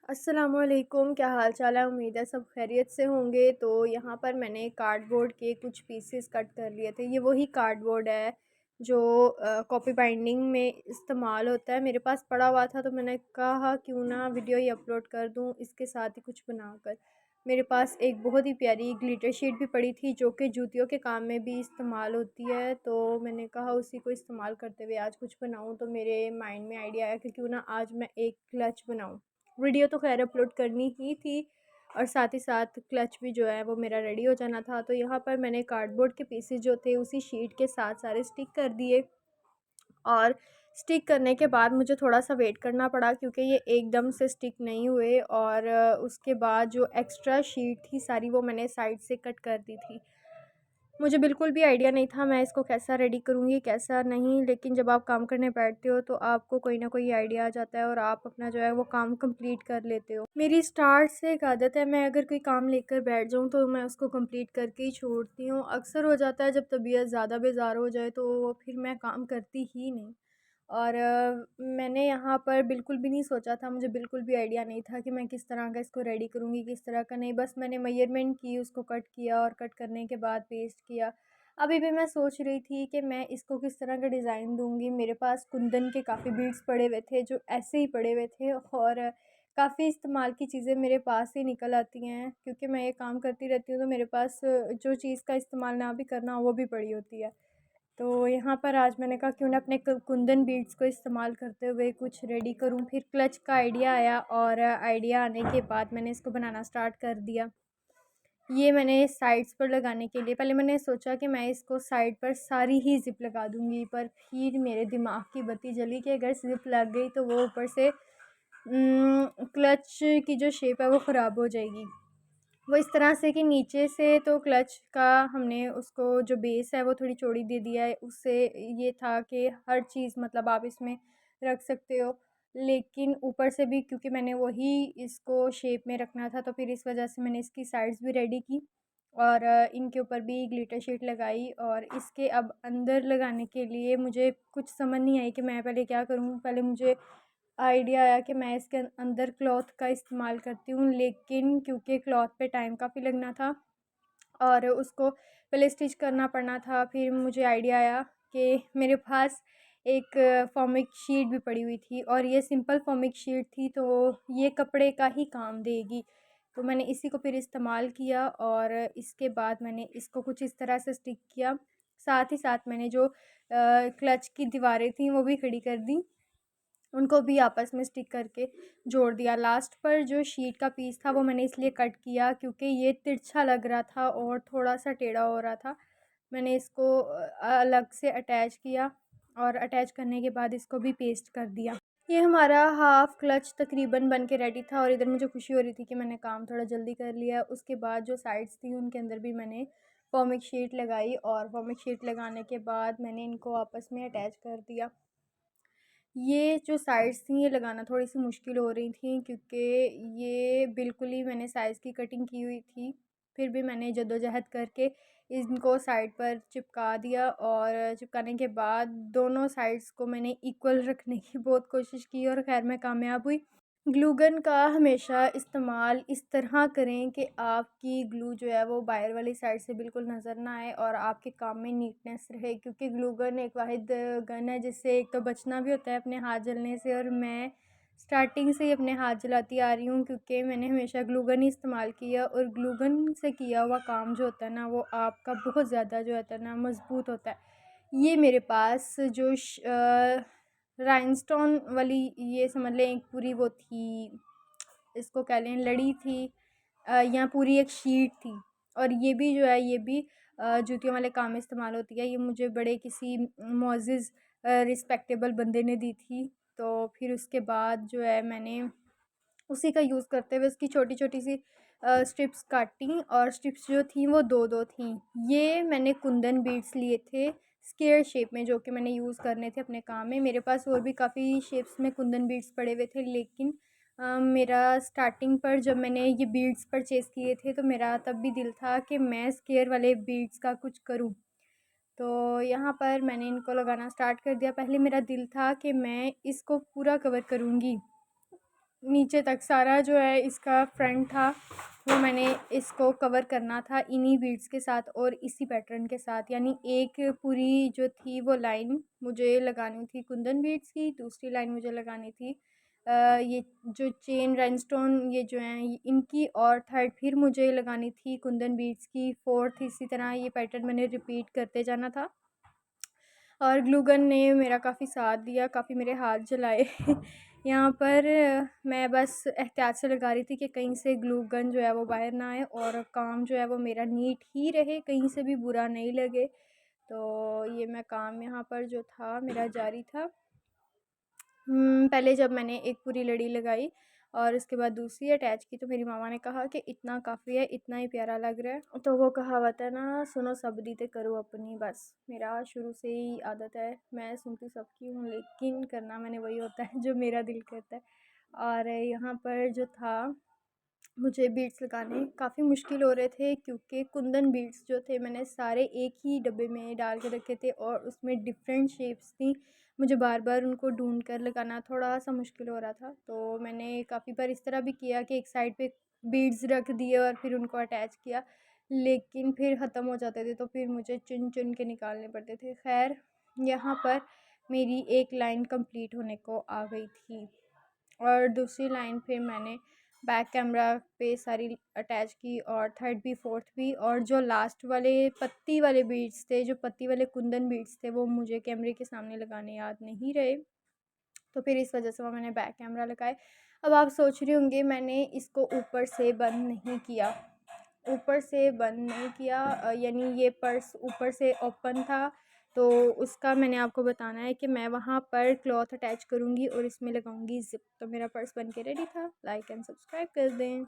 अस्सलामुअलैकुम, क्या हाल चाल है। उम्मीद है सब खैरियत से होंगे। तो यहाँ पर मैंने कार्डबोर्ड के कुछ पीसेस कट कर लिए थे। ये वही कार्डबोर्ड है जो कॉपी बाइंडिंग में इस्तेमाल होता है। मेरे पास पड़ा हुआ था तो मैंने कहा क्यों ना वीडियो ही अपलोड कर दूँ इसके साथ ही कुछ बनाकर। मेरे पास एक बहुत ही प्यारी ग्लिटर शीट भी पड़ी थी जो कि जूतियों के काम में भी इस्तेमाल होती है। तो मैंने कहा उसी को इस्तेमाल करते हुए आज कुछ बनाऊँ। तो मेरे माइंड में आइडिया आया कि क्यों ना आज मैं एक क्लच बनाऊँ। वीडियो तो खैर अपलोड करनी ही थी और साथ ही साथ क्लच भी जो है वो मेरा रेडी हो जाना था। तो यहाँ पर मैंने कार्डबोर्ड के पीसेस जो थे उसी शीट के साथ सारे स्टिक कर दिए और स्टिक करने के बाद मुझे थोड़ा सा वेट करना पड़ा क्योंकि ये एकदम से स्टिक नहीं हुए। और उसके बाद जो एक्स्ट्रा शीट थी सारी वो मैंने साइड से कट कर दी थी। मुझे बिल्कुल भी आइडिया नहीं था मैं इसको कैसा रेडी करूँगी कैसा नहीं, लेकिन जब आप काम करने बैठते हो तो आपको कोई ना कोई आइडिया आ जाता है और आप अपना जो है वो काम कंप्लीट कर लेते हो। मेरी स्टार्ट से एक आदत है, मैं अगर कोई काम लेकर बैठ जाऊँ तो मैं उसको कंप्लीट करके ही छोड़ती हूँ। अक्सर हो जाता है जब तबीयत ज़्यादा बेजार हो जाए तो फिर मैं काम करती ही नहीं। और मैंने यहाँ पर बिल्कुल भी नहीं सोचा था, मुझे बिल्कुल भी आइडिया नहीं था कि मैं किस तरह का इसको रेडी करूँगी, किस तरह का नहीं। बस मैंने मेजरमेंट की, उसको कट किया और कट करने के बाद पेस्ट किया। अभी भी मैं सोच रही थी कि मैं इसको किस तरह का डिज़ाइन दूँगी। मेरे पास कुंदन के काफ़ी बीड्स पड़े हुए थे जो ऐसे ही पड़े हुए थे और काफ़ी इस्तेमाल की चीज़ें मेरे पास ही निकल आती हैं क्योंकि मैं ये काम करती रहती हूँ। तो मेरे पास जो चीज़ का इस्तेमाल ना भी करना हो वो भी पड़ी होती है। तो यहाँ पर आज मैंने कहा क्यों ना अपने कुंदन बीड्स को इस्तेमाल करते हुए कुछ रेडी करूँ। फिर क्लच का आइडिया आया और आइडिया आने के बाद मैंने इसको बनाना स्टार्ट कर दिया। ये मैंने साइड्स पर लगाने के लिए पहले मैंने सोचा कि मैं इसको साइड पर सारी ही ज़िप लगा दूँगी, पर फिर मेरे दिमाग की बत्ती जली कि अगर ज़िप लग गई तो वो ऊपर से क्लच की जो शेप है वो ख़राब हो जाएगी। वो इस तरह से कि नीचे से तो क्लच का हमने उसको जो बेस है वो थोड़ी चौड़ी दे दिया है। उससे ये था कि हर चीज़ मतलब आप इसमें रख सकते हो, लेकिन ऊपर से भी क्योंकि मैंने वही इसको शेप में रखना था तो फिर इस वजह से मैंने इसकी साइड्स भी रेडी की और इनके ऊपर भी ग्लिटर शीट लगाई। और इसके अब अंदर लगाने के लिए मुझे कुछ समझ नहीं आई कि मैं पहले क्या करूँ। पहले मुझे आइडिया आया कि मैं इसके अंदर क्लॉथ का इस्तेमाल करती हूँ, लेकिन क्योंकि क्लॉथ पे टाइम काफ़ी लगना था और उसको पहले स्टिच करना पड़ना था। फिर मुझे आइडिया आया कि मेरे पास एक फॉमिक शीट भी पड़ी हुई थी और ये सिंपल फॉमिक शीट थी तो ये कपड़े का ही काम देगी। तो मैंने इसी को फिर इस्तेमाल किया और इसके बाद मैंने इसको कुछ इस तरह से स्टिक किया। साथ ही साथ मैंने जो क्लच की दीवारें थी वो भी खड़ी कर दी, उनको भी आपस में स्टिक करके जोड़ दिया। लास्ट पर जो शीट का पीस था वो मैंने इसलिए कट किया क्योंकि ये तिरछा लग रहा था और थोड़ा-सा टेढ़ा हो रहा था। मैंने इसको अलग से अटैच किया और अटैच करने के बाद इसको भी पेस्ट कर दिया। ये हमारा हाफ़ क्लच तकरीबन बन के रेडी था और इधर मुझे खुशी हो रही थी कि मैंने काम थोड़ा जल्दी कर लिया। उसके बाद जो साइड्स थी उनके अंदर भी मैंने फॉमिक शीट लगाई और फॉमिक शीट लगाने के बाद मैंने इनको आपस में अटैच कर दिया। ये जो साइड्स थी ये लगाना थोड़ी-सी मुश्किल हो रही थी क्योंकि ये बिल्कुल ही मैंने साइज़ की कटिंग की हुई थी। फिर भी मैंने जद्दोजहद करके इनको साइड पर चिपका दिया और चिपकाने के बाद दोनों साइड्स को मैंने इक्वल रखने की बहुत कोशिश की और ख़ैर मैं कामयाब हुई। ग्लू गन का हमेशा इस्तेमाल इस तरह करें कि आपकी ग्लू जो है वो बाहर वाली साइड से बिल्कुल नज़र ना आए और आपके काम में नीटनेस रहे, क्योंकि ग्लू गन एक वाहिद गन है जिससे एक तो बचना भी होता है अपने हाथ जलने से। और मैं स्टार्टिंग से ही अपने हाथ जलाती आ रही हूँ क्योंकि मैंने हमेशा ग्लू गन ही इस्तेमाल किया और ग्लू गन से किया हुआ काम जो होता है ना वो आपका बहुत ज़्यादा जो होता है ना मज़बूत होता है। ये मेरे पास जो राइनस्टोन वाली ये समझ लें एक पूरी वो थी, इसको कह लें लड़ी थी या पूरी एक शीट थी। और ये भी जो है ये भी जूतियों वाले काम में इस्तेमाल होती है। ये मुझे बड़े किसी मुअज़्ज़िज़ रिस्पेक्टेबल बंदे ने दी थी। तो फिर उसके बाद जो है मैंने उसी का यूज़ करते हुए उसकी छोटी-छोटी सी स्ट्रिप्स काटी और स्ट्रिप्स जो थी वो 2-2 थी। ये मैंने कुंदन बीड्स लिए थे स्क्वेयर शेप में जो कि मैंने यूज़ करने थे अपने काम में। मेरे पास और भी काफ़ी शेप्स में कुंदन बीड्स पड़े हुए थे, लेकिन मेरा स्टार्टिंग पर जब मैंने ये बीड्स परचेज़ किए थे तो मेरा तब भी दिल था कि मैं स्क्वेयर वाले बीड्स का कुछ करूँ। तो यहाँ पर मैंने इनको लगाना स्टार्ट कर दिया। पहले मेरा दिल था कि मैं इसको पूरा कवर करूँगी, नीचे तक सारा जो है इसका फ्रंट था वो मैंने इसको कवर करना था इन्हीं बीड्स के साथ और इसी पैटर्न के साथ, यानी एक पूरी जो थी वो लाइन मुझे लगानी थी कुंदन बीड्स की, दूसरी लाइन मुझे लगानी थी ये जो चेन राइनस्टोन ये जो हैं इनकी, और थर्ड फिर मुझे लगानी थी कुंदन बीड्स की, फोर्थ इसी तरह ये पैटर्न मैंने रिपीट करते जाना था। और ग्लू गन ने मेरा काफ़ी साथ दिया, काफ़ी मेरे हाथ जलाए यहाँ पर मैं बस एहतियात से लगा रही थी कि कहीं से ग्लू गन जो है वो बाहर ना आए और काम जो है वो मेरा नीट ही रहे, कहीं से भी बुरा नहीं लगे। तो ये मैं काम यहाँ पर जो था मेरा जारी था। पहले जब मैंने एक पूरी लड़ी लगाई और उसके बाद दूसरी अटैच की तो मेरी मामा ने कहा कि इतना काफ़ी है, इतना ही प्यारा लग रहा है। तो वो कहावत है ना, सुनो सब दी ते करो अपनी, बस मेरा शुरू से ही आदत है, मैं सुनती सबकी हूँ लेकिन करना मैंने वही होता है जो मेरा दिल करता है। और यहाँ पर जो था मुझे बीड्स लगाने काफ़ी मुश्किल हो रहे थे क्योंकि कुंदन बीड्स जो थे मैंने सारे एक ही डब्बे में डाल के रखे थे और उसमें डिफरेंट शेप्स थी, मुझे बार बार उनको ढूंढ कर लगाना थोड़ा सा मुश्किल हो रहा था। तो मैंने काफ़ी बार इस तरह भी किया कि एक साइड पे बीड्स रख दिए और फिर उनको अटैच किया, लेकिन फिर ख़त्म हो जाते थे तो फिर मुझे चुन चुन के निकालने पड़ते थे। खैर यहाँ पर मेरी एक लाइन कंप्लीट होने को आ गई थी और दूसरी लाइन फिर मैंने बैक कैमरा पे सारी अटैच की और थर्ड भी फोर्थ भी, और जो लास्ट वाले पत्ती वाले बीड्स थे, जो पत्ती वाले कुंदन बीड्स थे वो मुझे कैमरे के सामने लगाने याद नहीं रहे, तो फिर इस वजह से वो मैंने बैक कैमरा लगाए। अब आप सोच रही होंगे मैंने इसको ऊपर से बंद नहीं किया, ऊपर से बंद नहीं किया यानी ये पर्स ऊपर से ओपन था, तो उसका मैंने आपको बताना है कि मैं वहाँ पर क्लॉथ अटैच करूँगी और इसमें लगाऊँगी ज़िप। तो मेरा पर्स बन के रेडी था, लाइक एंड सब्सक्राइब कर दें।